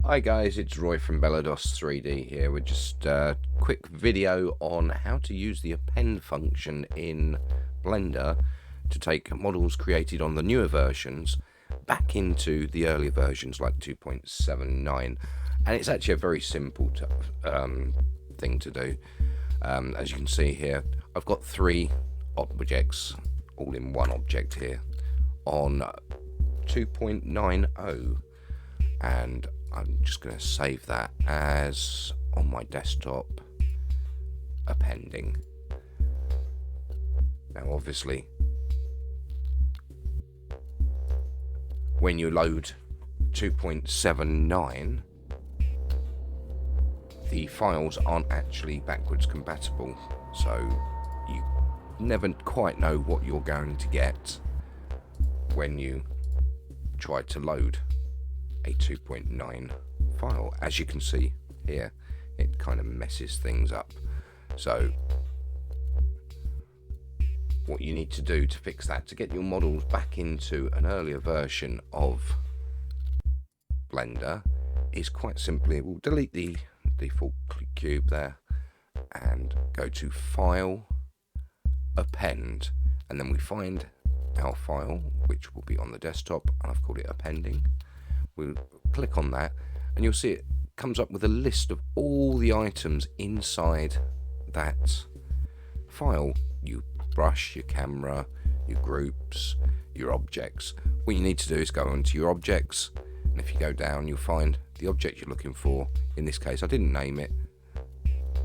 Hi guys, it's Roy from Bellados 3D here with just a quick video on how to use the append function in Blender to take models created on the newer versions back into the earlier versions like 2.79, and it's actually a very simple thing to do. As you can see here, I've got 3 objects all in one object here on 2.90, and I'm just going to save that as on my desktop appending. Now obviously when you load 2.79, the files aren't actually backwards compatible, so you never quite know what you're going to get when you try to load a 2.9 file. As you can see here, it kind of messes things up. So what you need to do to fix that, to get your models back into an earlier version of Blender, is quite simply, we'll delete the default cube there and go to File, Append, and then we find our file, which will be on the desktop, and I've called it Appending. We'll click on that and you'll see it comes up with a list of all the items inside that file. Your brush, your camera, your groups, your objects. What you need to do is go onto your objects, and if you go down you'll find the object you're looking for. In this case I didn't name it,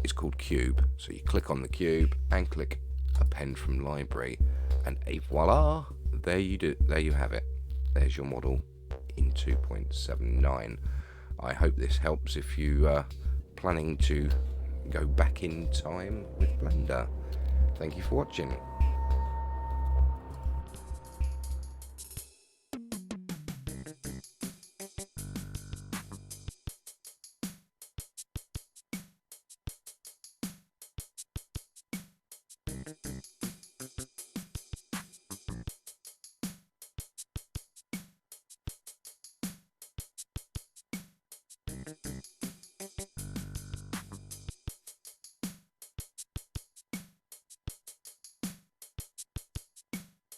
it's called cube, so you click on the cube and click append from library, and voila, there you have it. There's your model in 2.79. I hope this helps if you are planning to go back in time with Blender. Thank you for watching.